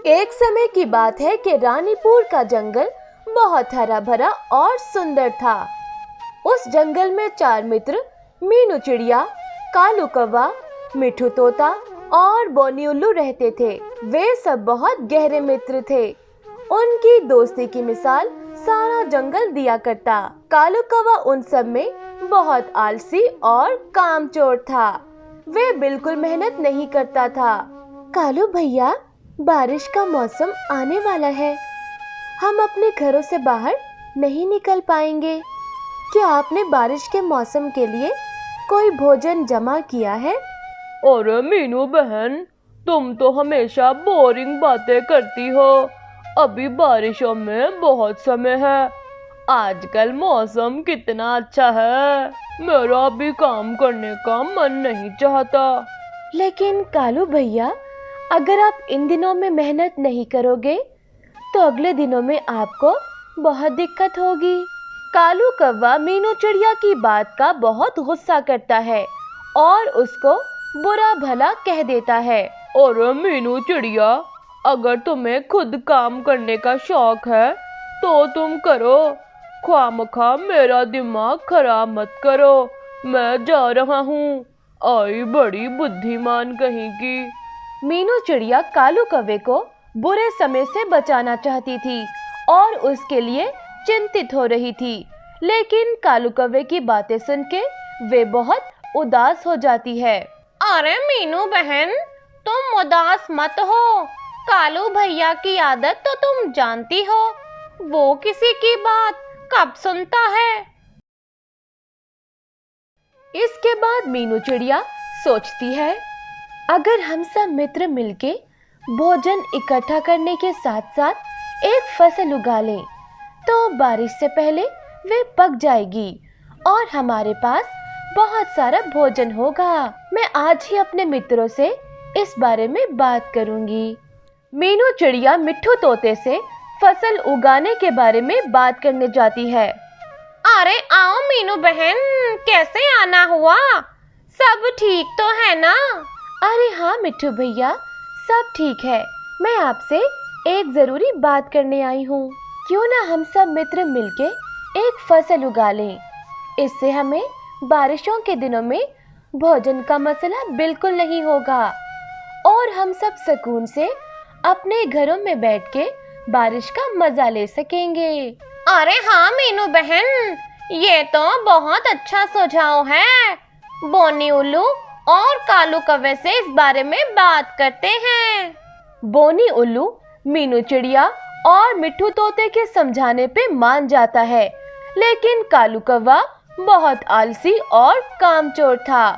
एक समय की बात है कि रानीपुर का जंगल बहुत हरा भरा और सुंदर था। उस जंगल में 4 मित्र मीनू चिड़िया, कालू कौवा, मिठू तोता और बोनी उल्लू रहते थे। वे सब बहुत गहरे मित्र थे। उनकी दोस्ती की मिसाल सारा जंगल दिया करता। कालू कौवा उन सब में बहुत आलसी और कामचोर था। वे बिल्कुल मेहनत नहीं करता था। कालू भैया, बारिश का मौसम आने वाला है। हम अपने घरों से बाहर नहीं निकल पाएंगे। क्या आपने बारिश के मौसम के लिए कोई भोजन जमा किया है? अरे मीनू बहन, तुम तो हमेशा बोरिंग बातें करती हो। अभी बारिशों में बहुत समय है। आजकल मौसम कितना अच्छा है। मेरा अभी काम करने का मन नहीं चाहता। लेकिन कालू भैया, अगर आप इन दिनों में मेहनत नहीं करोगे तो अगले दिनों में आपको बहुत दिक्कत होगी। कालू कौवा मीनू चिड़िया की बात का बहुत गुस्सा करता है और उसको बुरा भला कह देता है। अरे मीनू चिड़िया, अगर तुम्हें खुद काम करने का शौक है तो तुम करो। ख्वामखा मेरा दिमाग खराब मत करो। मैं जा रहा हूँ। आई बड़ी बुद्धिमान कहीं की। मीनू चिड़िया कालू कौवे को बुरे समय से बचाना चाहती थी और उसके लिए चिंतित हो रही थी। लेकिन कालू कौवे की बातें सुन के वे बहुत उदास हो जाती है। अरे मीनू बहन, तुम उदास मत हो। कालू भैया की आदत तो तुम जानती हो। वो किसी की बात कब सुनता है। इसके बाद मीनू चिड़िया सोचती है, अगर हम सब मित्र मिलके भोजन इकट्ठा करने के साथ साथ एक फसल उगा लें तो बारिश से पहले वे पक जाएगी और हमारे पास बहुत सारा भोजन होगा। मैं आज ही अपने मित्रों से इस बारे में बात करूंगी। मीनू चिड़िया मिट्ठू तोते से फसल उगाने के बारे में बात करने जाती है। अरे आओ मीनू बहन, कैसे आना हुआ? सब ठीक तो है ना? अरे हाँ मिट्ठू भैया, सब ठीक है। मैं आपसे एक जरूरी बात करने आई हूँ। क्यों ना हम सब मित्र मिलके एक फसल उगा लें। इससे हमें बारिशों के दिनों में भोजन का मसला बिल्कुल नहीं होगा और हम सब सुकून से अपने घरों में बैठ के बारिश का मजा ले सकेंगे। अरे हाँ मीनू बहन, ये तो बहुत अच्छा सुझाव है। बोनी उल्लू और कालू कौवे से इस बारे में बात करते हैं। बोनी उल्लू मीनू चिड़िया और मिट्ठू तोते के समझाने पे मान जाता है। लेकिन कालू कौवा बहुत आलसी और कामचोर था।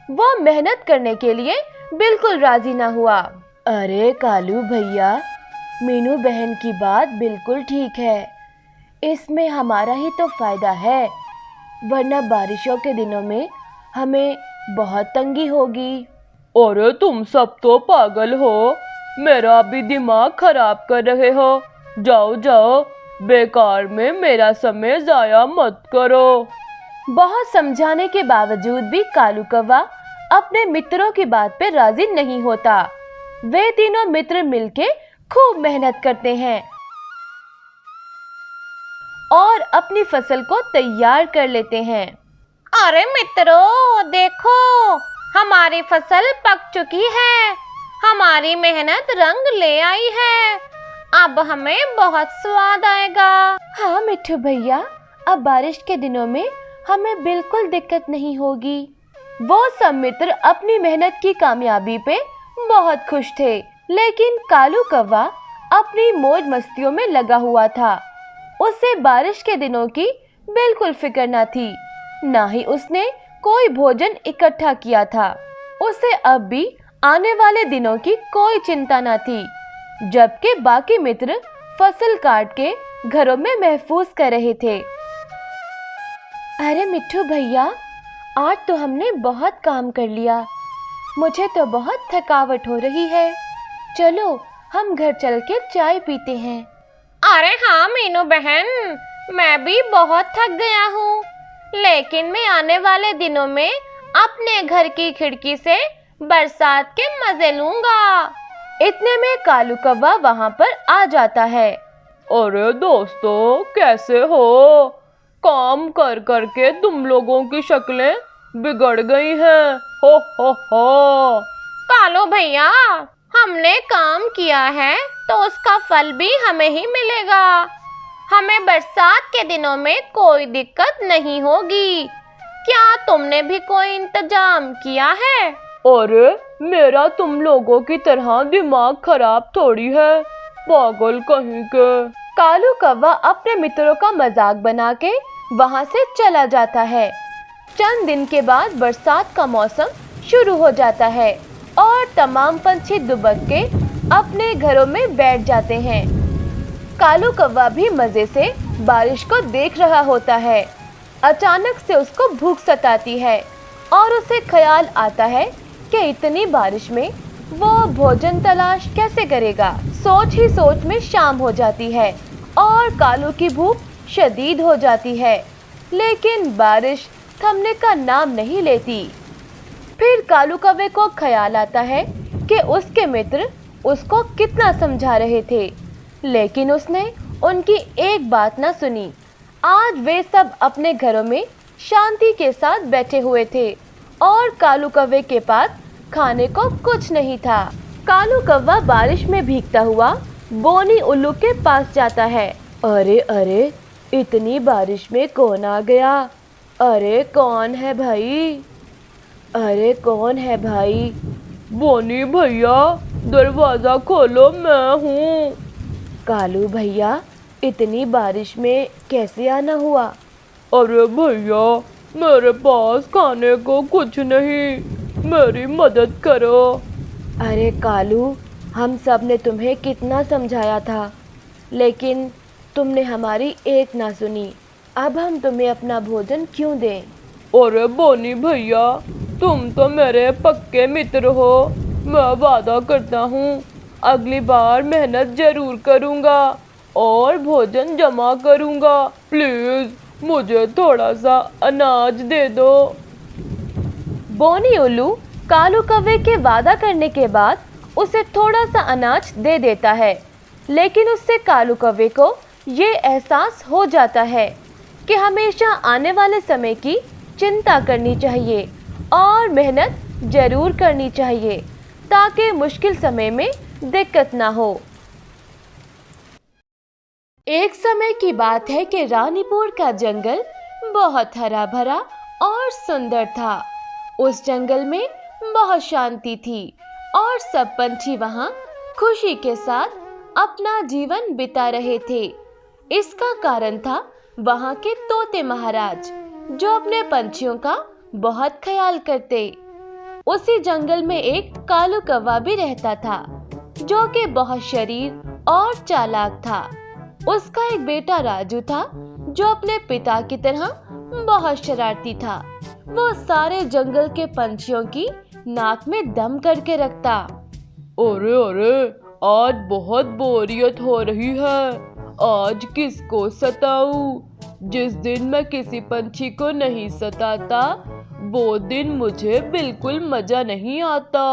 वो मेहनत करने के लिए बिल्कुल राजी ना हुआ। अरे कालू भैया, मीनू बहन की बात बिल्कुल ठीक है। इसमें हमारा ही तो फायदा है, वरना बारिशों के दिनों में हमें बहुत तंगी होगी। अरे तुम सब तो पागल हो। मेरा भी दिमाग खराब कर रहे हो। जाओ जाओ, बेकार में मेरा समय जाया मत करो। बहुत समझाने के बावजूद भी कालू कौवा अपने मित्रों की बात पे राजी नहीं होता। वे तीनों मित्र मिलके खूब मेहनत करते हैं और अपनी फसल को तैयार कर लेते हैं। अरे मित्रों, देखो, हमारी फसल पक चुकी है। हमारी मेहनत रंग ले आई है। अब हमें बहुत स्वाद आएगा। हाँ मिट्ठू भैया, अब बारिश के दिनों में हमें बिल्कुल दिक्कत नहीं होगी। वो सब मित्र अपनी मेहनत की कामयाबी पे बहुत खुश थे। लेकिन कालू कौवा अपनी मौज मस्तियों में लगा हुआ था। उसे बारिश के दिनों की बिल्कुल फिक्र न थी, ना ही उसने कोई भोजन इकट्ठा किया था। उसे अब भी आने वाले दिनों की कोई चिंता न थी, जबकि बाकी मित्र फसल काट के घरों में महफूज कर रहे थे। अरे मिट्ठू भैया, आज तो हमने बहुत काम कर लिया। मुझे तो बहुत थकावट हो रही है। चलो हम घर चल के चाय पीते हैं। अरे हाँ मीनू बहन, मैं भी बहुत थक गया हूँ। लेकिन मैं आने वाले दिनों में अपने घर की खिड़की से बरसात के मजे लूंगा। इतने में कालू कौवा वहां पर आ जाता है। अरे दोस्तों, कैसे हो? काम कर कर के तुम लोगों की शक्लें बिगड़ गई हैं। हो। कालो भैया, हमने काम किया है तो उसका फल भी हमें ही मिलेगा। हमें बरसात के दिनों में कोई दिक्कत नहीं होगी। क्या तुमने भी कोई इंतजाम किया है? अरे मेरा तुम लोगों की तरह दिमाग खराब थोड़ी है, पागल कहीं के। कालू कौवा अपने मित्रों का मजाक बना के वहां से चला जाता है। चंद दिन के बाद बरसात का मौसम शुरू हो जाता है और तमाम पंछी दुबक के अपने घरों में बैठ जाते हैं। कालू कौवा भी मजे से बारिश को देख रहा होता है। अचानक से उसको भूख सताती है और उसे ख्याल आता है कि इतनी बारिश में वो भोजन तलाश कैसे करेगा। सोच ही सोच में शाम हो जाती है और कालू की भूख शदीद हो जाती है, लेकिन बारिश थमने का नाम नहीं लेती। फिर कालू कौवे को ख्याल आता है कि उसके मित्र उसको कितना समझा रहे थे, लेकिन उसने उनकी एक बात ना सुनी। आज वे सब अपने घरों में शांति के साथ बैठे हुए थे और कालू कौवे के पास खाने को कुछ नहीं था। कालू कौवा बारिश में भीगता हुआ बोनी उल्लू के पास जाता है। अरे अरे, इतनी बारिश में कौन आ गया? अरे कौन है भाई? अरे कौन है भाई? बोनी भैया, दरवाजा खोलो, मैं हूँ। कालू भैया, इतनी बारिश में कैसे आना हुआ? अरे भैया, मेरे पास खाने को कुछ नहीं, मेरी मदद करो। अरे कालू, हम सब ने तुम्हें कितना समझाया था, लेकिन तुमने हमारी एक ना सुनी। अब हम तुम्हें अपना भोजन क्यों दें? अरे बोनी भैया, तुम तो मेरे पक्के मित्र हो। मैं वादा करता हूँ अगली बार मेहनत जरूर करूँगा और भोजन जमा करूँगा। प्लीज मुझे थोड़ा सा अनाज दे दो। बोनी उल्लू कालू कौवे के वादा करने के बाद उसे थोड़ा सा अनाज दे देता है, लेकिन उससे कालू कौवे को ये एहसास हो जाता है कि हमेशा आने वाले समय की चिंता करनी चाहिए और मेहनत जरूर करनी चाहिए ताकि मुश्किल समय में दिक्कत ना हो। एक समय की बात है कि रानीपुर का जंगल बहुत हरा भरा और सुंदर था। उस जंगल में बहुत शांति थी और सब पंछी वहां खुशी के साथ अपना जीवन बिता रहे थे। इसका कारण था वहां के तोते महाराज, जो अपने पंछियों का बहुत ख्याल करते। उसी जंगल में एक कालू कौवा भी रहता था, जो कि बहुत शरीर और चालाक था। उसका एक बेटा राजू था, जो अपने पिता की तरह बहुत शरारती था। वो सारे जंगल के पंछियों की नाक में दम करके रखता। अरे अरे, आज बहुत बोरियत हो रही है। आज किसको सताऊं? जिस दिन मैं किसी पंछी को नहीं सताता, वो दिन मुझे बिल्कुल मजा नहीं आता।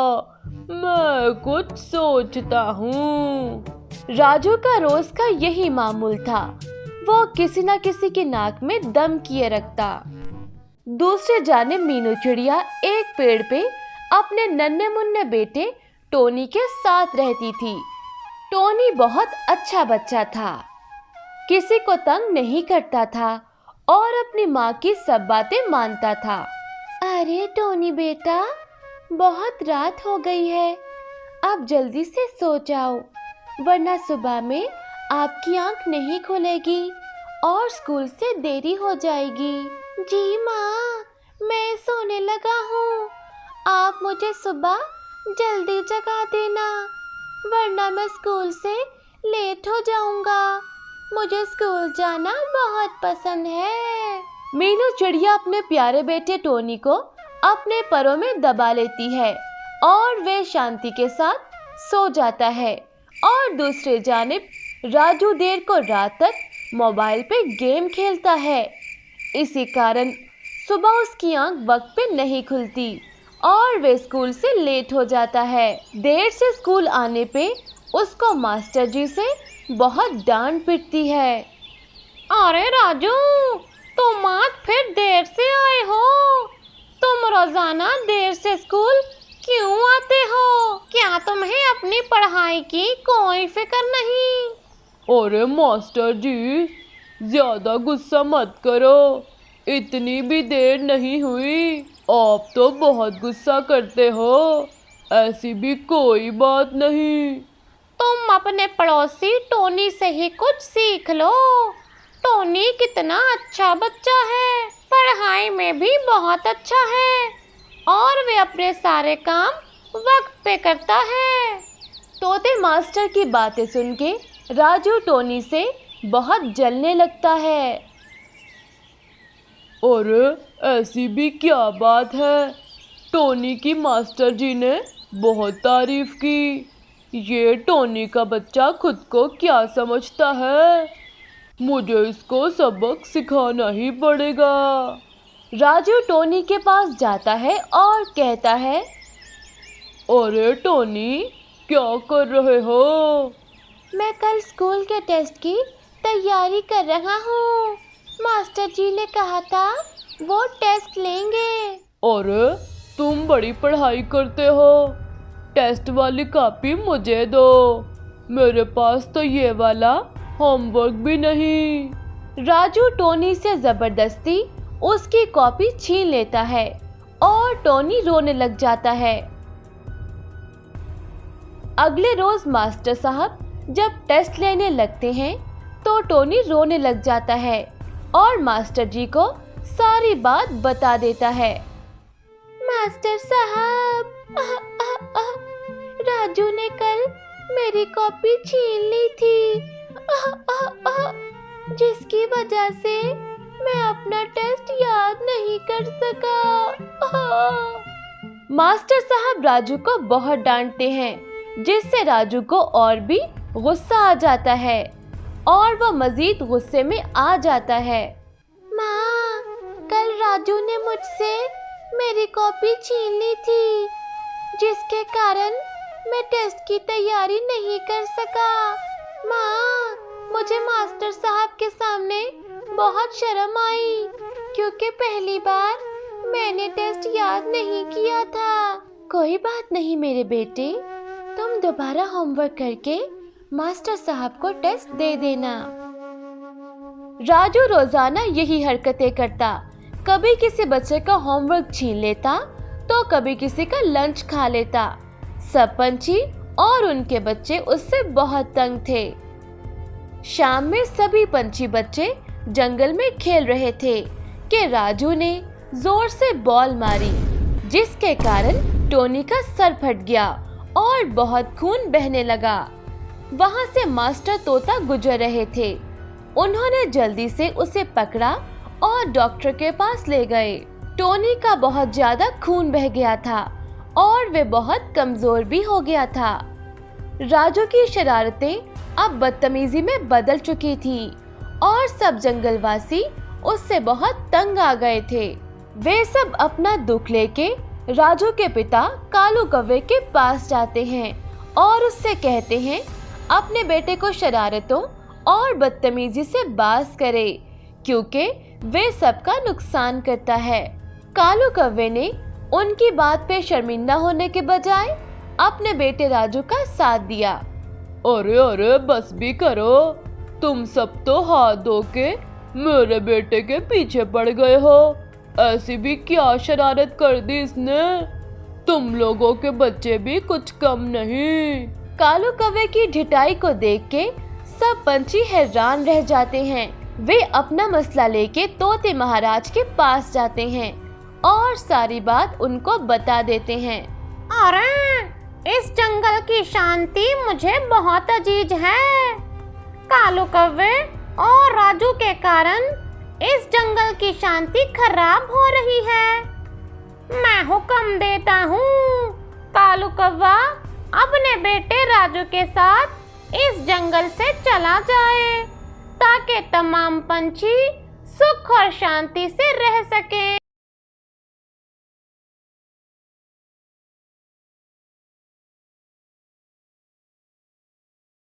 मैं कुछ सोचता हूँ। राजू का रोज का यही मामूल था। वो किसी न किसी की नाक में दम किए रखता। दूसरे जाने मीनू चिड़िया एक पेड़ पे अपने नन्हे मुन्ने बेटे टोनी के साथ रहती थी। टोनी बहुत अच्छा बच्चा था, किसी को तंग नहीं करता था और अपनी माँ की सब बातें मानता था। अरे टोनी बेटा, बहुत रात हो गई है, अब जल्दी से सो जाओ, वरना सुबह में आपकी आंख नहीं खुलेगी और स्कूल से देरी हो जाएगी। जी माँ, मैं सोने लगा हूँ। आप मुझे सुबह जल्दी जगा देना, वरना मैं स्कूल से लेट हो जाऊंगा। मुझे स्कूल जाना बहुत पसंद है। मीनू चिड़िया अपने प्यारे बेटे टोनी को अपने परों में दबा लेती है और वे शांति के साथ सो जाता है। और दूसरे जानिब राजू देर को रात तक मोबाइल पे गेम खेलता है। इसी कारण सुबह उसकी आंख वक्त पे नहीं खुलती और वे स्कूल से लेट हो जाता है। देर से स्कूल आने पे उसको मास्टर जी से बहुत डांट पिटती है। अरे राजू, तुम आज फिर देर से आए हो। तुम रोजाना देर से स्कूल क्यों आते हो? क्या तुम्हें अपनी पढ़ाई की कोई फिक्र नहीं? अरे मास्टर जी, ज्यादा गुस्सा मत करो, इतनी भी देर नहीं हुई। आप तो बहुत गुस्सा करते हो, ऐसी भी कोई बात नहीं। तुम अपने पड़ोसी टोनी से ही कुछ सीख लो। टोनी कितना अच्छा बच्चा है, पढ़ाई में भी बहुत अच्छा है और वे अपने सारे काम वक्त पे करता है। तोते मास्टर की बातें सुन के राजू टोनी से बहुत जलने लगता है। अरे ऐसी भी क्या बात है, टोनी की मास्टर जी ने बहुत तारीफ की। ये टोनी का बच्चा खुद को क्या समझता है, मुझे इसको सबक सिखाना ही पड़ेगा। राजू टोनी के पास जाता है और कहता है, अरे टोनी, क्या कर रहे हो? मैं कल स्कूल के टेस्ट की तैयारी कर रहा हूँ। मास्टर जी ने कहा था वो टेस्ट लेंगे। अरे तुम बड़ी पढ़ाई करते हो, टेस्ट वाली कॉपी मुझे दो, मेरे पास तो ये वाला होमवर्क भी नहीं। राजू टोनी से जबरदस्ती उसकी कॉपी छीन लेता है और टोनी रोने लग जाता है। अगले रोज मास्टर साहब जब टेस्ट लेने लगते हैं तो टोनी रोने लग जाता है और मास्टर जी को सारी बात बता देता है। मास्टर साहब, राजू ने कल मेरी कॉपी छीन ली थी, जिसकी वजह से मैं अपना टेस्ट याद नहीं कर सका। मास्टर साहब राजू को बहुत डांटते हैं, जिससे राजू को और भी गुस्सा आ जाता है और वह मजीद गुस्से में आ जाता है। माँ, कल राजू ने मुझसे मेरी कॉपी छीन ली थी, जिसके कारण मैं टेस्ट की तैयारी नहीं कर सका। माँ, मुझे मास्टर साहब के सामने बहुत शर्म आई, क्योंकि पहली बार मैंने टेस्ट याद नहीं किया था। कोई बात नहीं मेरे बेटे, तुम दोबारा होमवर्क करके मास्टर साहब को टेस्ट दे देना। राजू रोजाना यही हरकतें करता, कभी किसी बच्चे का होमवर्क छीन लेता तो कभी किसी का लंच खा लेता। सब पंछी और उनके बच्चे उससे बहुत तंग थे। शाम में सभी पंछी बच्चे जंगल में खेल रहे थे कि राजू ने जोर से बॉल मारी, जिसके कारण टोनी का सर फट गया और बहुत खून बहने लगा। वहां से मास्टर तोता गुजर रहे थे। उन्होंने जल्दी से उसे पकड़ा और डॉक्टर के पास ले गए। टोनी का बहुत ज्यादा खून बह गया था और वे बहुत कमजोर भी हो गया था। राजू की शरारतें अब बदतमीजी में बदल चुकी थी और सब जंगलवासी उससे बहुत तंग आ गए थे। वे सब अपना दुख लेके राजू के पिता कालू कौवे के पास जाते हैं और उससे कहते हैं अपने बेटे को शरारतों और बदतमीजी से बाज करे, क्योंकि वे सबका नुकसान करता है। कालू कौवे ने उनकी बात पे शर्मिंदा होने के बजाय अपने बेटे राजू का साथ दिया। अरे अरे बस भी करो, तुम सब तो हाथ धो के मेरे बेटे के पीछे पड़ गए हो। ऐसी भी क्या शरारत कर दी इसने, तुम लोगों के बच्चे भी कुछ कम नहीं। कालू कौवे की ढिठाई को देख के सब पंछी हैरान रह जाते हैं। वे अपना मसला लेके तोते महाराज के पास जाते हैं और सारी बात उनको बता देते हैं। अरे इस जंगल की शांति मुझे बहुत अजीज है। कालू कौवे और राजू के कारण इस जंगल की शांति खराब हो रही है। मैं हुक्म देता हूँ, कालू कौवा अपने बेटे राजू के साथ इस जंगल से चला जाए, ताकि तमाम पंछी सुख और शांति से रह सकें।